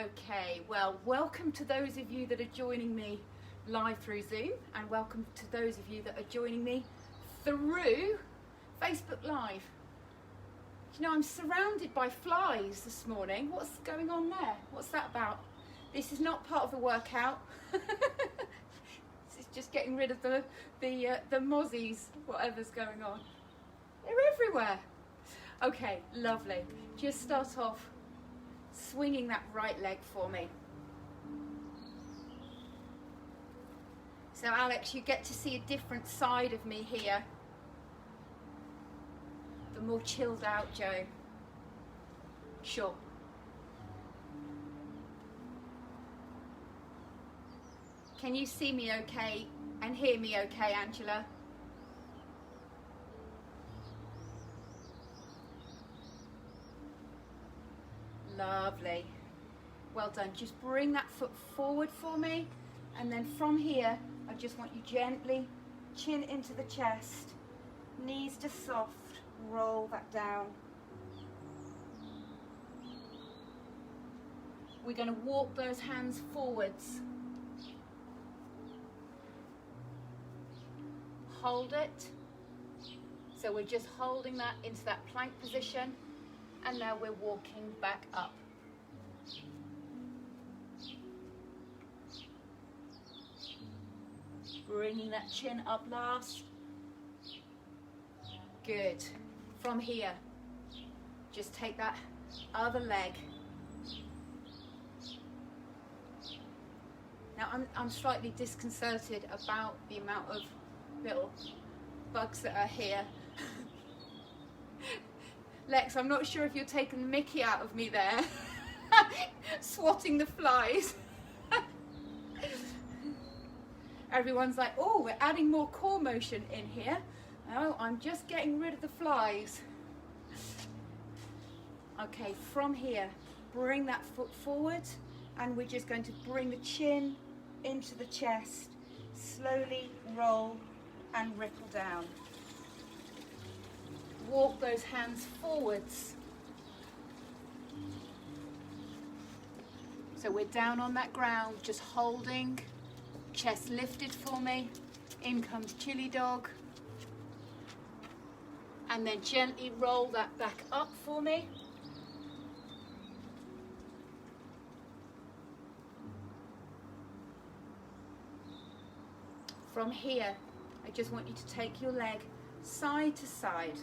Okay, well, welcome to those of you that are joining me live through Zoom, and welcome to those of you that are joining me through Facebook Live. You know, I'm surrounded by flies this morning. What's going on there? What's that about? This is not part of the workout. This is just getting rid of the mozzies, whatever's going on. They're everywhere. Okay, lovely. Just start off swinging that right leg for me. So Alex, you get to see a different side of me here. The more chilled out Joe. Sure. Can you see me okay and hear me okay, Angela? Lovely. Well done. Just bring that foot forward for me, and then from here I just want you gently chin into the chest, knees to soft, roll that down. We're going to walk those hands forwards. Hold it. So we're just holding that into that plank position, and now we're walking back up. Bringing that chin up last. Good. From here, just take that other leg. Now I'm slightly disconcerted about the amount of little bugs that are here. Lex, I'm not sure if you're taking the mickey out of me there, swatting the flies. Everyone's like, oh, we're adding more core motion in here. No, I'm just getting rid of the flies. Okay, from here, bring that foot forward, and we're just going to bring the chin into the chest, slowly roll and ripple down. Walk those hands forwards. So we're down on that ground, just holding, chest lifted for me. In comes chili dog. And then gently roll that back up for me. From here, I just want you to take your leg side to side.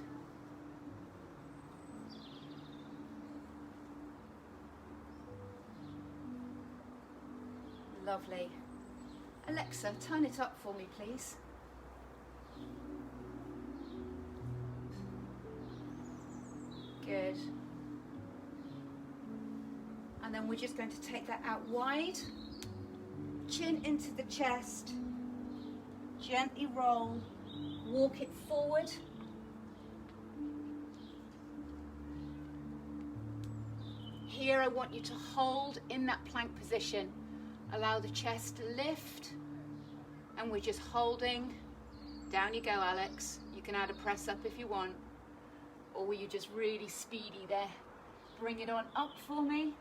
Lovely. Alexa, turn it up for me, please. Good. And then we're just going to take that out wide, chin into the chest, gently roll, walk it forward. Here I want you to hold in that plank position. Allow the chest to lift, and we're just holding. Down you go, Alex. You can add a press up if you want, or were you just really speedy there? Bring it on up for me.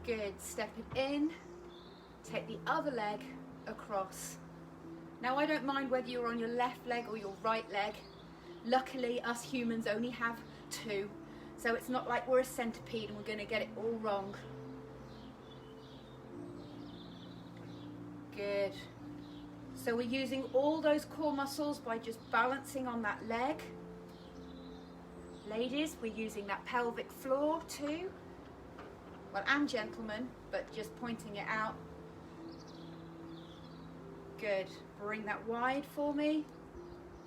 Good. Step it in. Take the other leg across. Now I don't mind whether you're on your left leg or your right leg. Luckily, us humans only have two, so it's not like we're a centipede and we're going to get it all wrong. Good. So we're using all those core muscles by just balancing on that leg. Ladies, we're using that pelvic floor too. Well, and gentlemen, but just pointing it out. Good. Bring that wide for me.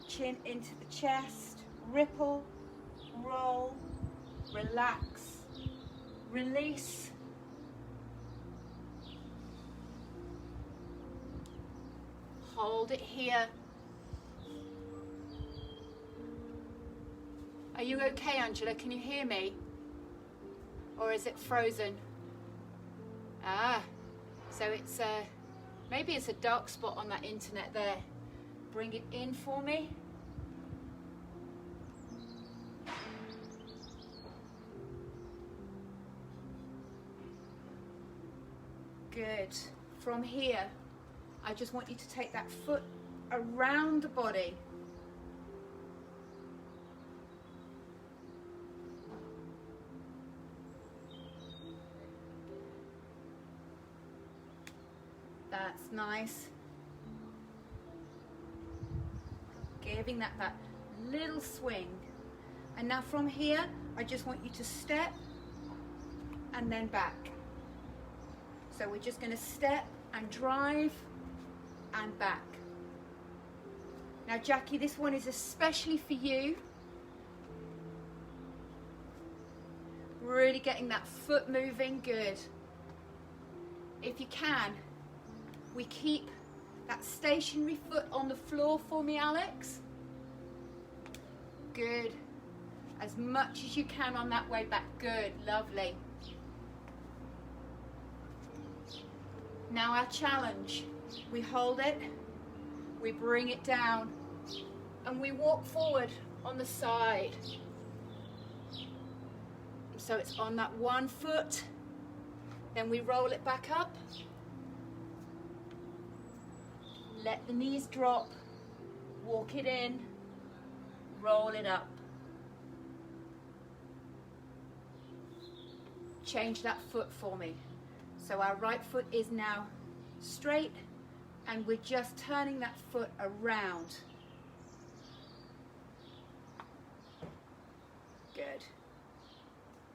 Chin into the chest. Ripple. Roll. Relax. Release. Hold it here. Are you okay, Angela? Can you hear me? Or is it frozen? Ah, so it's maybe it's a dark spot on that internet there. Bring it in for me. Good. From here, I just want you to take that foot around the body. That's nice. Giving that little swing. And now from here, I just want you to step and then back. So we're just going to step and drive and back. Now Jackie, this one is especially for you. Really getting that foot moving, good. If you can, we keep that stationary foot on the floor for me, Alex. Good. As much as you can on that way back, good, lovely. Now our challenge, we hold it, we bring it down, and we walk forward on the side. So it's on that one foot, then we roll it back up. Let the knees drop, walk it in, roll it up. Change that foot for me. So our right foot is now straight and we're just turning that foot around. Good.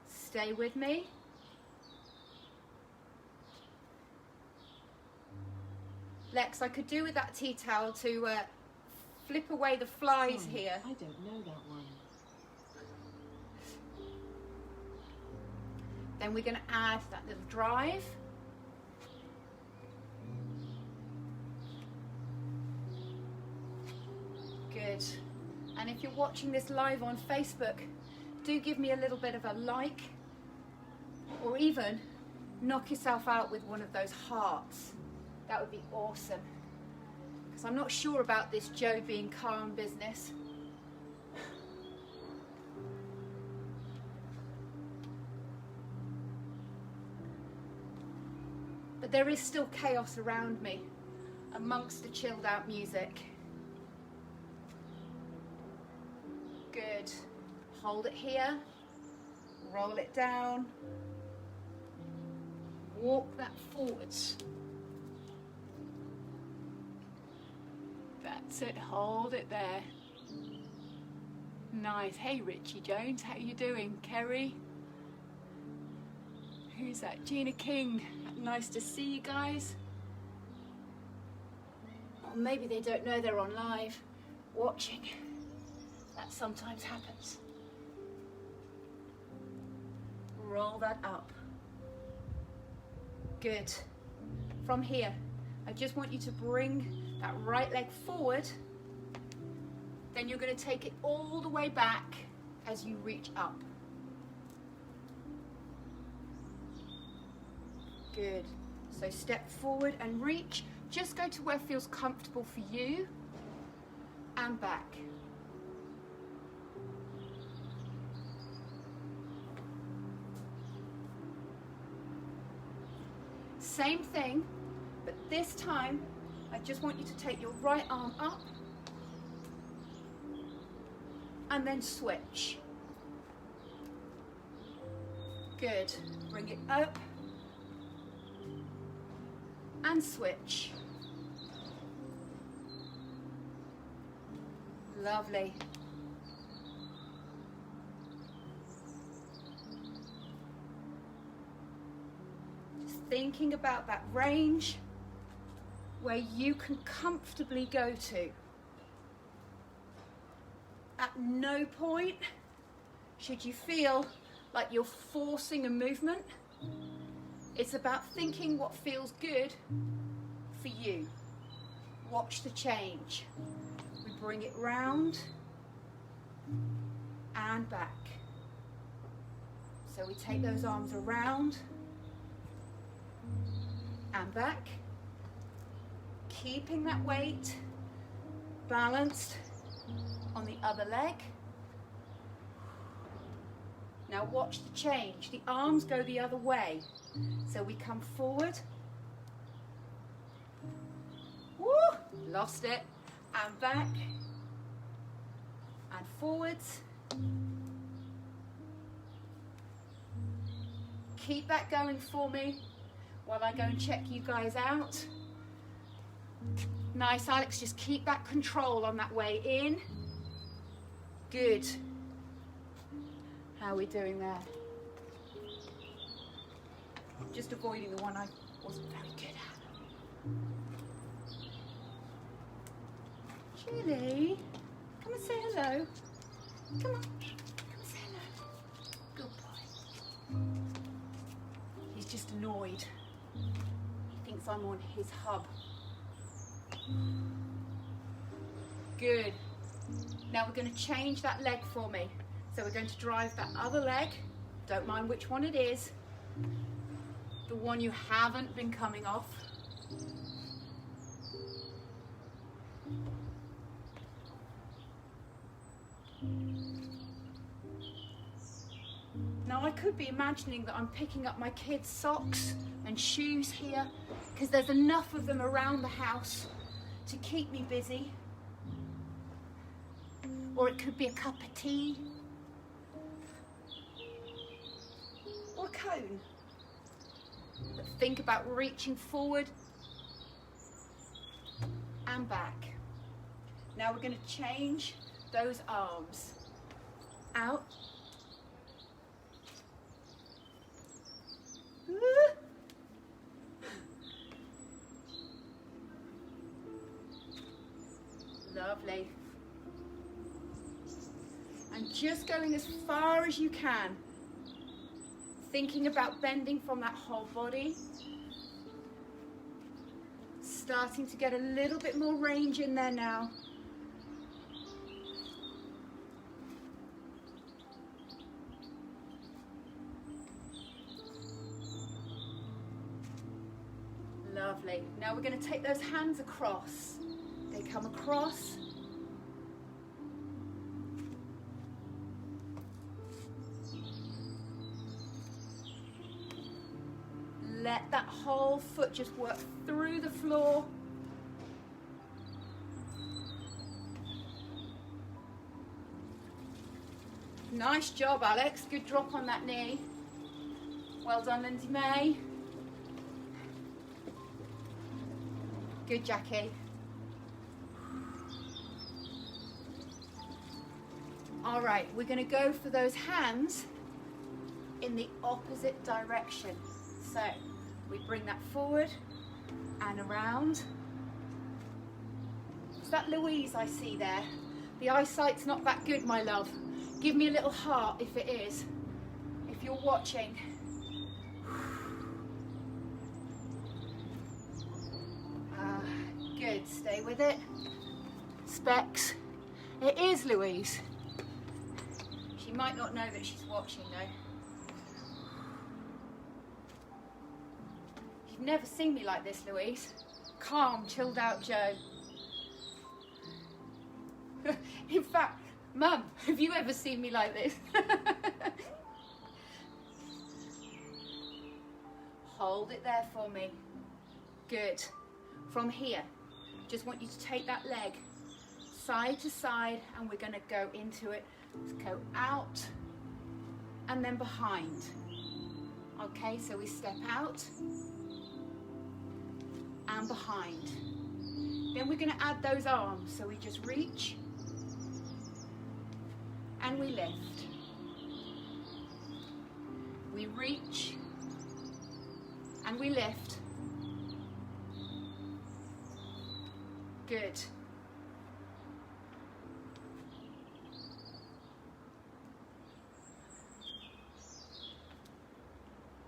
Stay with me. Lex, I could do with that tea towel to flip away the flies here. I don't know that one. Then we're going to add that little drive. Good. And if you're watching this live on Facebook, do give me a little bit of a like, or even knock yourself out with one of those hearts. That would be awesome. Because I'm not sure about this Joe being calm business. But there is still chaos around me amongst the chilled out music. Good. Hold it here. Roll it down. Walk that forwards. That's it. Hold it there. Nice. Hey Richie Jones, how you doing? Kerry? Who's that? Gina King. Nice to see you guys. Or maybe they don't know they're on live watching. That sometimes happens. Roll that up. Good. From here, I just want you to bring that right leg forward. Then you're going to take it all the way back as you reach up. Good. So step forward and reach. Just go to where feels comfortable for you and back. Same thing, but this time I just want you to take your right arm up and then switch. Good. Bring it up and switch. Lovely. Just thinking about that range where you can comfortably go to. At no point should you feel like you're forcing a movement. It's about thinking what feels good for you. Watch the change. We bring it round and back. So we take those arms around and back, keeping that weight balanced on the other leg. Now watch the change. The arms go the other way. So we come forward Lost it. And back. And forwards. Keep that going for me while I go and check you guys out. Nice, Alex, just keep that control on that way in. Good. How are we doing there? Just avoiding the one I wasn't very good at. Chili, come and say hello. Come on, come and say hello. Good boy. He's just annoyed. He thinks I'm on his hub. Good. Now we're going to change that leg for me. So we're going to drive that other leg. Don't mind which one it is. The one you haven't been coming off. Now I could be imagining that I'm picking up my kids' socks and shoes here because there's enough of them around the house to keep me busy. Or it could be a cup of tea. Or a cone. But think about reaching forward and back. Now we're going to change those arms. Out. Lovely. And just going as far as you can. Thinking about bending from that whole body. Starting to get a little bit more range in there now. Lovely. Now we're going to take those hands across. They come across. Let that whole foot just work through the floor. Nice job, Alex. Good drop on that knee. Well done, Lindsay May. Good, Jackie. All right, we're going to go for those hands in the opposite direction. So we bring that forward and around. Is that Louise I see there? The eyesight's not that good, my love. Give me a little heart if it is, if you're watching. Good, stay with it. Specs. It is Louise. She might not know that she's watching though. You've never seen me like this, Louise. Calm, chilled out Joe. In fact, Mum, have you ever seen me like this? Hold it there for me. Good. From here, just want you to take that leg side to side and we're going to go into it. Let's go out and then behind. Okay, so we step out and behind. Then we're going to add those arms. So we just reach and we lift. We reach and we lift. Good.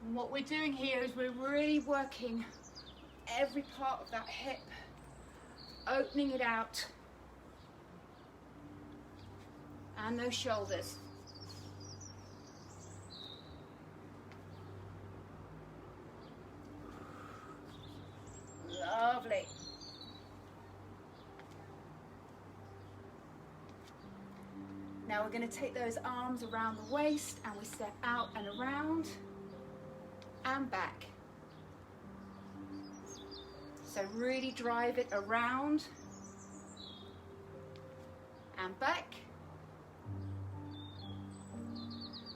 And what we're doing here is we're really working every part of that hip, opening it out, and those shoulders. Lovely. Now we're going to take those arms around the waist and we step out and around and back. So really drive it around and back.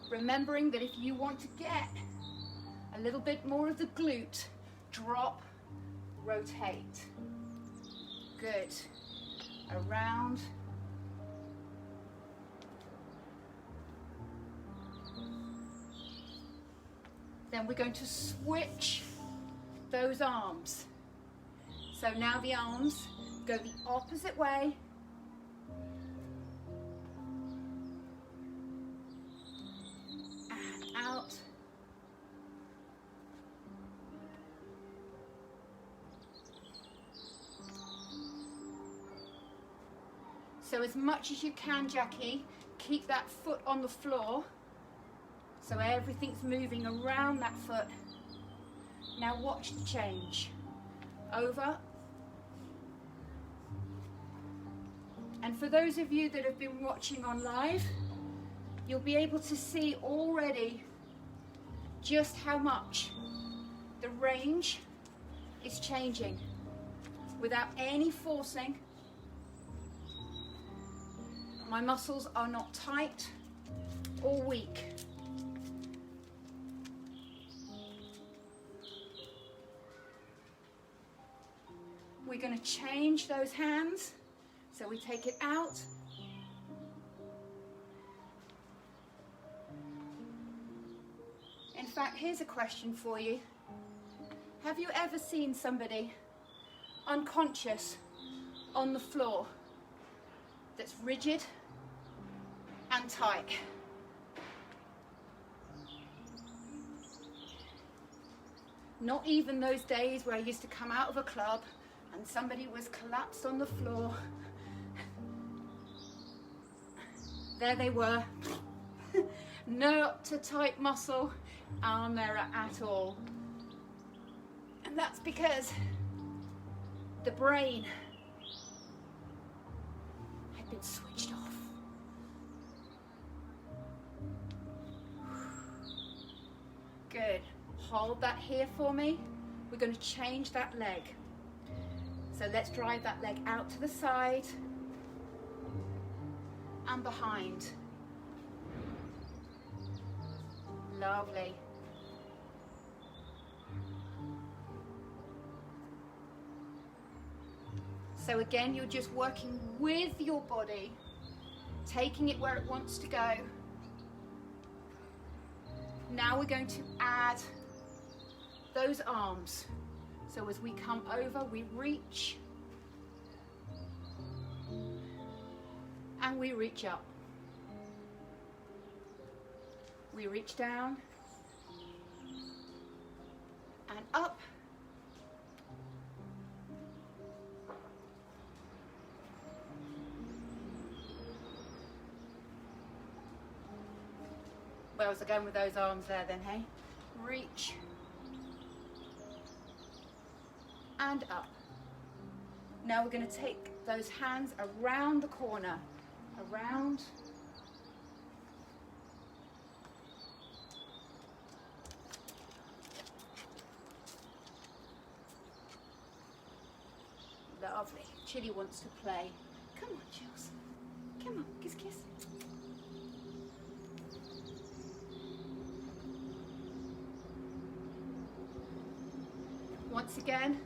Remembering that if you want to get a little bit more of the glute, drop, rotate. Good. Around. Then we're going to switch those arms. So now the arms go the opposite way. And out. So as much as you can, Jackie, keep that foot on the floor. So everything's moving around that foot. Now watch the change. Over. And for those of you that have been watching on live, you'll be able to see already just how much the range is changing without any forcing. My muscles are not tight or weak. We're going to change those hands. So we take it out. In fact, here's a question for you. Have you ever seen somebody unconscious on the floor that's rigid and tight? Not even those days where I used to come out of a club and somebody was collapsed on the floor. There they were. Not a tight muscle arm there at all. And that's because the brain had been switched off. Good. Hold that here for me. We're going to change that leg. So let's drive that leg out to the side and behind. Lovely. So again, you're just working with your body, taking it where it wants to go. Now we're going to add those arms. So as we come over, we reach and we reach up. We reach down and up. Where was I going with those arms there then, hey? Reach and up. Now we're going to take those hands around the corner, around. Lovely. Chili wants to play. Come on, Chills. Come on, kiss, kiss. Once again,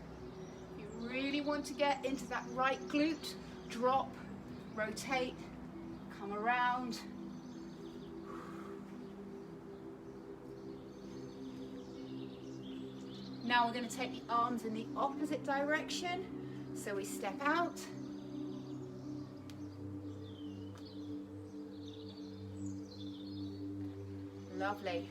you really want to get into that right glute, drop, rotate, come around. Now we're going to take the arms in the opposite direction. So we step out. Lovely.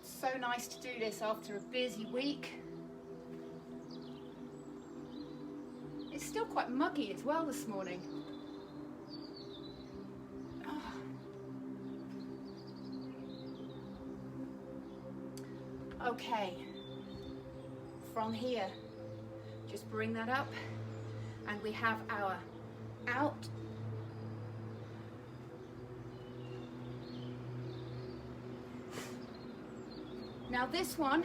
So nice to do this after a busy week. It's still quite muggy as well this morning. Okay, from here, just bring that up and we have our out. Now this one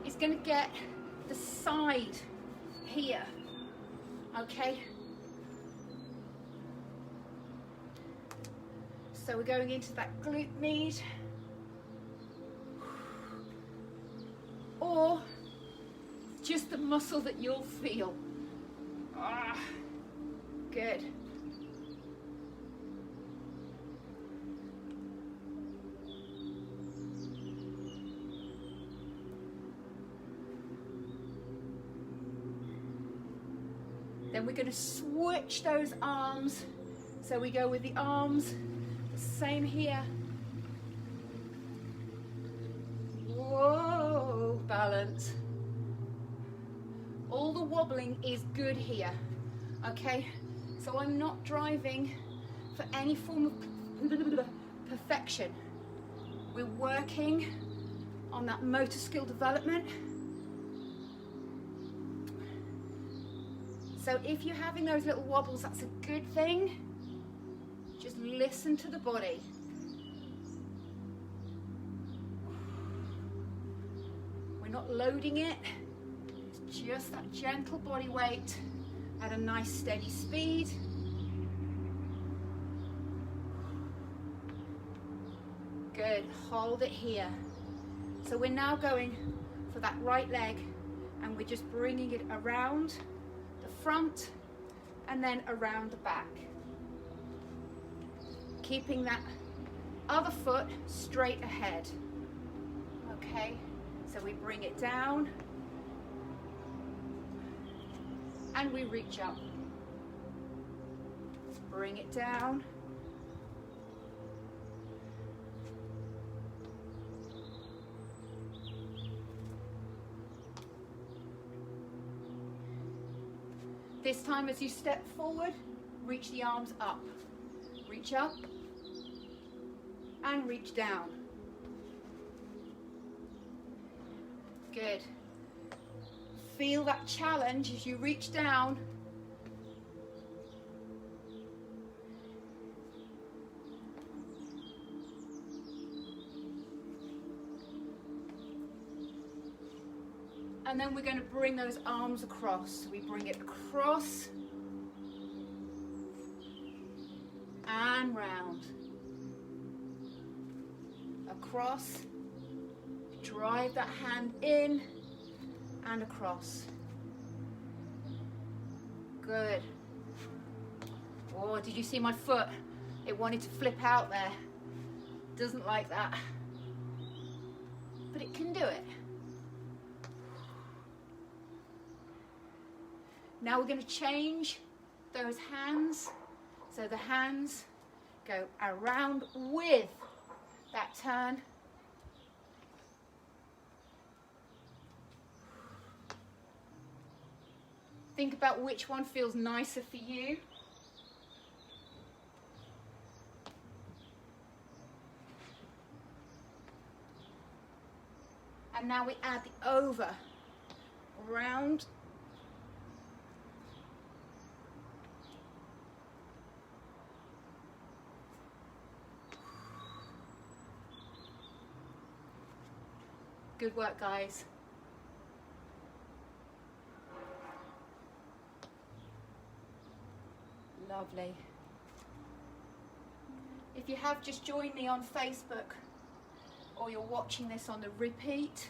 is going to get the side here. Okay. So we're going into that glute med, or just the muscle that you'll feel. Ah, good. Then we're going to switch those arms. So we go with the arms, the same here. Whoa, balance. All the wobbling is good here, okay? So I'm not driving for any form of perfection. We're working on that motor skill development. So if you're having those little wobbles, that's a good thing. Just listen to the body. We're not loading it. It's just that gentle body weight at a nice steady speed. Good, hold it here. So we're now going for that right leg and we're just bringing it around front and then around the back, keeping that other foot straight ahead. Okay, so we bring it down and we reach up, bring it down, this time as you step forward, reach the arms up. Reach up and reach down. Good. Feel that challenge as you reach down. And then we're going to bring those arms across. So we bring it across and round. Across. Drive that hand in and across. Good. Oh, did you see my foot? It wanted to flip out there. Doesn't like that. But it can do it. Now we're going to change those hands. So the hands go around with that turn. Think about which one feels nicer for you. And now we add the over, round. Good work, guys. Lovely. If you have just joined me on Facebook or you're watching this on the repeat,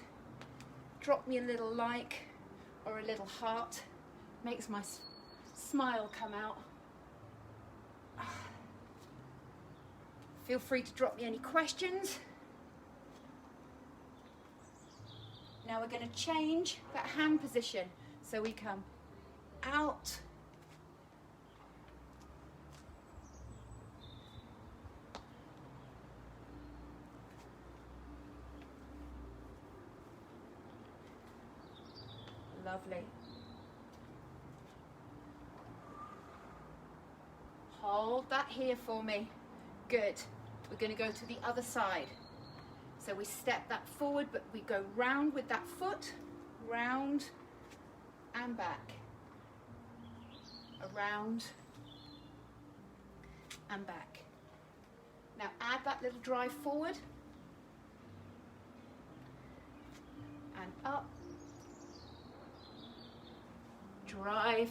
drop me a little like or a little heart. Makes my smile come out. Feel free to drop me any questions. Now we're going to change that hand position. So we come out, lovely. Hold that here for me. Good. We're going to go to the other side. So we step that forward, but we go round with that foot, round and back, around and back. Now add that little drive forward and up, drive.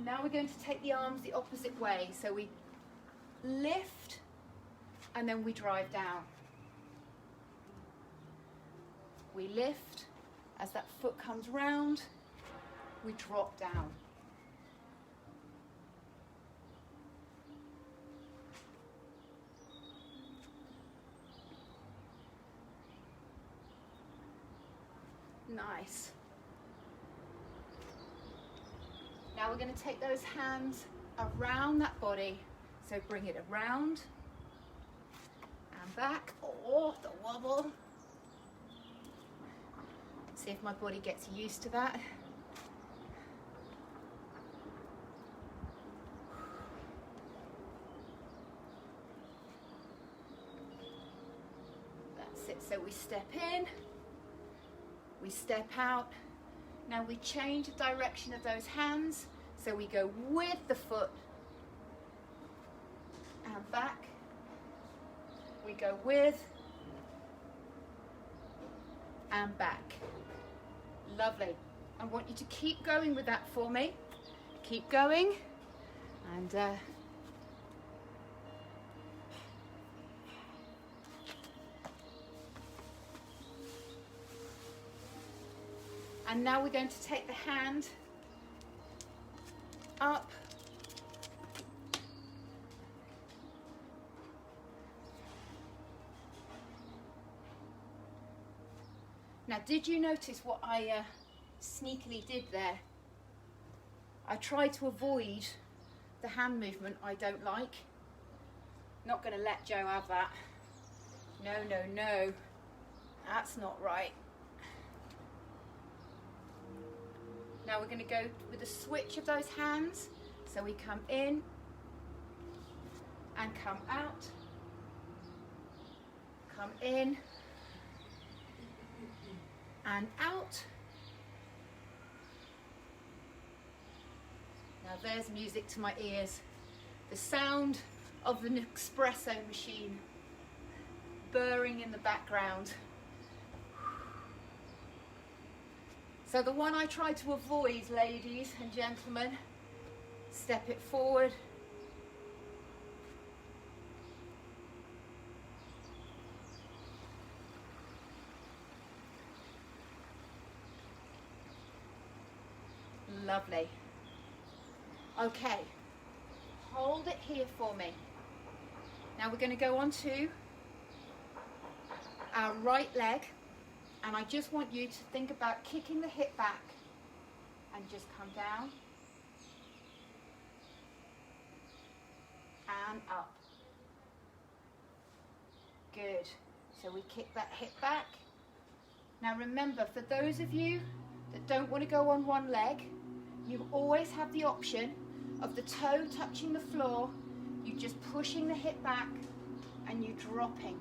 Now we're going to take the arms the opposite way. So we lift and then we drive down. We lift, as that foot comes round, we drop down. Nice. Now we're going to take those hands around that body. So bring it around and back. Oh, the wobble. See if my body gets used to that. That's it. So we step in, we step out. Now we change the direction of those hands. So we go with the foot and back. We go with and back. Lovely. I want you to keep going with that for me. Keep going. And now we're going to take the hand up. Now, did you notice what I sneakily did there? I tried to avoid the hand movement I don't like. Not going to let Joe have that. No, no, no. That's not right. Now we're going to go with a switch of those hands. So we come in and come out. Come in and out. Now there's music to my ears. The sound of an espresso machine burring in the background. So the one I try to avoid, ladies and gentlemen, step it forward. Lovely. Okay, hold it here for me. Now we're going to go on to our right leg, and I just want you to think about kicking the hip back and just come down and up. Good. So we kick that hip back. Now remember, for those of you that don't want to go on one leg, you always have the option of the toe touching the floor, you just pushing the hip back and you dropping.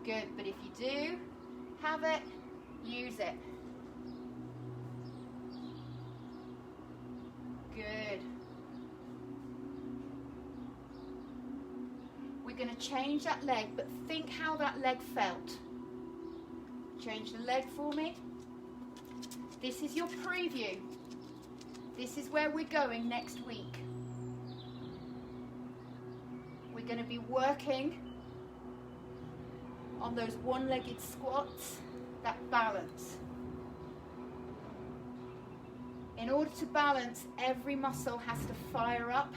Good, but if you do have it, use it. Good. We're going to change that leg, but think how that leg felt. Change the leg for me. This is your preview. This is where we're going next week. We're going to be working on those one-legged squats, that balance. In order to balance, every muscle has to fire up.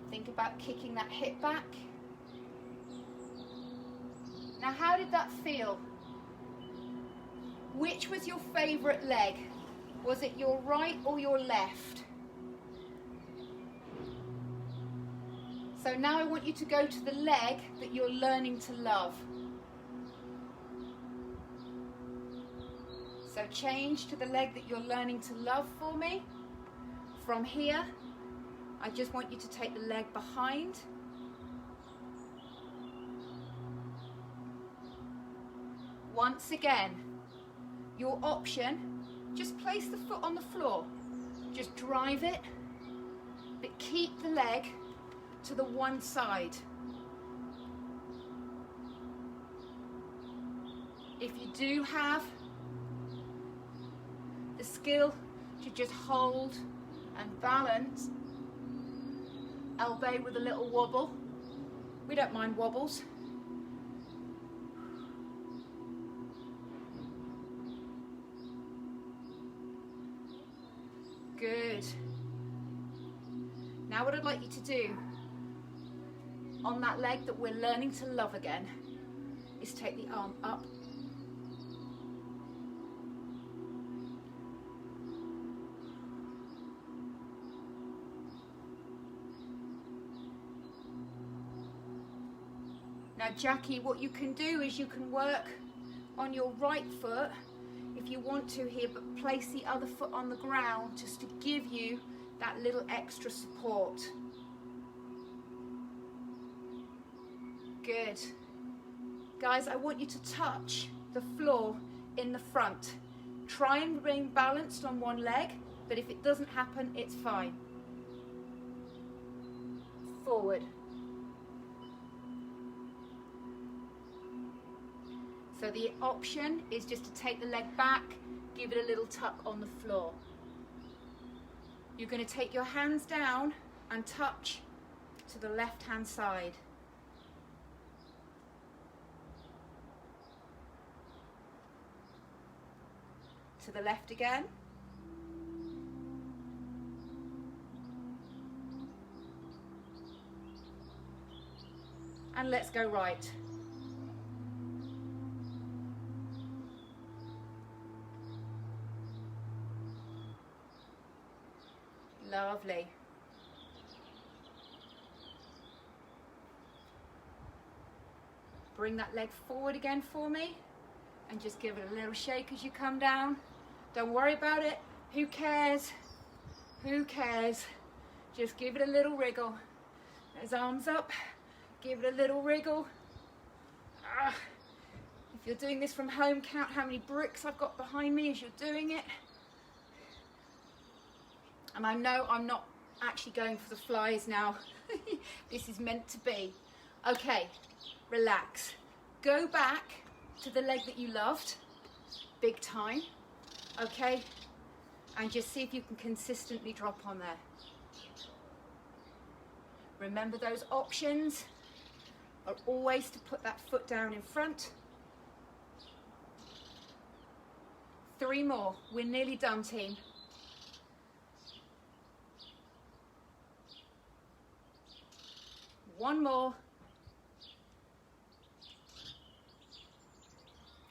Think about kicking that hip back. Now, how did that feel? Which was your favorite leg? Was it your right or your left? So now I want you to go to the leg that you're learning to love. So change to the leg that you're learning to love for me. From here, I just want you to take the leg behind. Once again, your option, just place the foot on the floor. Just drive it, but keep the leg to the one side. If you do have the skill to just hold and balance, elbow with a little wobble, we don't mind wobbles. Good. Now what I'd like you to do on that leg that we're learning to love again is take the arm up. Now Jackie, what you can do is you can work on your right foot if you want to here, but place the other foot on the ground just to give you that little extra support. Good. Guys, I want you to touch the floor in the front. Try and remain balanced on one leg, but if it doesn't happen, it's fine. Forward. So the option is just to take the leg back, give it a little tuck on the floor. You're going to take your hands down and touch to the left hand side. To the left again. And let's go right. Lovely. Bring that leg forward again for me and just give it a little shake as you come down. Don't worry about it. Who cares? Who cares? Just give it a little wriggle. Those arms up. Give it a little wriggle. If you're doing this from home, count how many bricks I've got behind me as you're doing it. And I know I'm not actually going for the flies now. This is meant to be. Okay, relax. Go back to the leg that you loved, big time, okay? And just see if you can consistently drop on there. Remember those options are always to put that foot down in front. 3 more, we're nearly done, team. One more.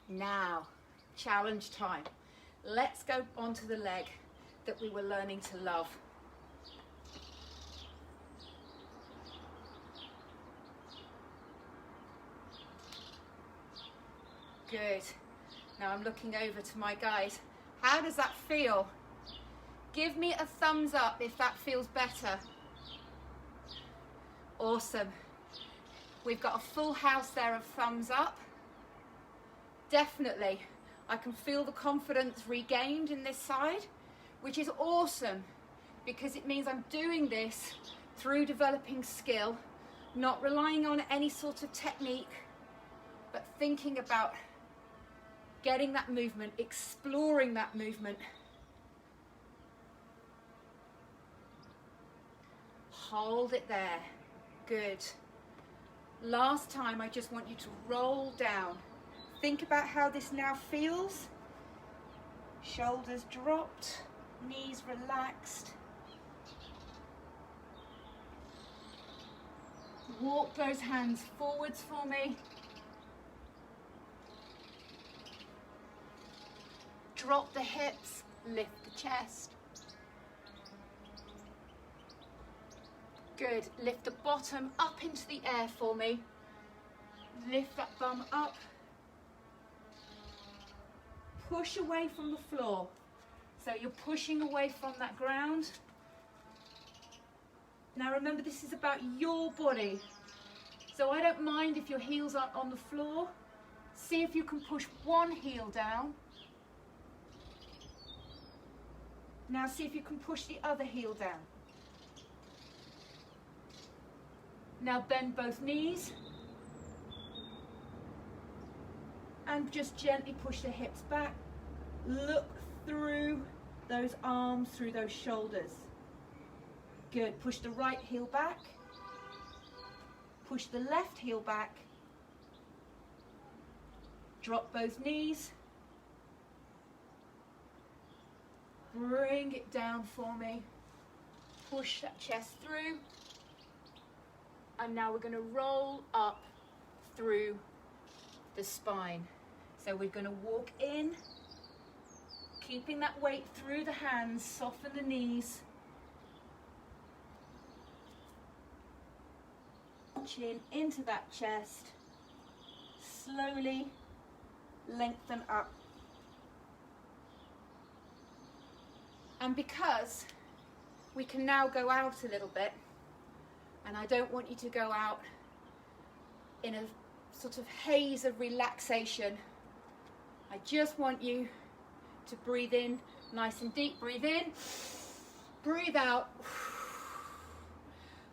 Now, challenge time. Let's go onto the leg that we were learning to love. Good. Now I'm looking over to my guys. How does that feel? Give me a thumbs up if that feels better. Awesome. We've got a full house there of thumbs up. Definitely. I can feel the confidence regained in this side, which is awesome because it means I'm doing this through developing skill, not relying on any sort of technique, but thinking about getting that movement, exploring that movement. Hold it there. Good. Last time, I just want you to roll down. Think about how this now feels. Shoulders dropped, knees relaxed. Walk those hands forwards for me. Drop the hips, lift the chest. Good. Lift the bottom up into the air for me. Lift that bum up. Push away from the floor. So you're pushing away from that ground. Now remember, this is about your body. So I don't mind if your heels aren't on the floor. See if you can push one heel down. Now see if you can push the other heel down. Now bend both knees. And just gently push the hips back. Look through those arms, through those shoulders. Good. Push the right heel back. Push the left heel back. Drop both knees. Bring it down for me. Push that chest through. And now we're going to roll up through the spine. So we're going to walk in, keeping that weight through the hands, soften the knees. Chin into that chest. Slowly lengthen up. And because we can now go out a little bit, and I don't want you to go out in a sort of haze of relaxation, I just want you to breathe in nice and deep. Breathe in, breathe out,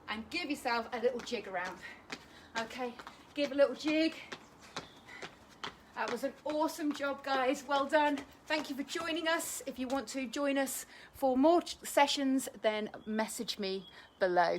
and give yourself a little jig around. Okay, give a little jig. That was an awesome job, guys. Well done. Thank you for joining us. If you want to join us for more sessions, then message me below.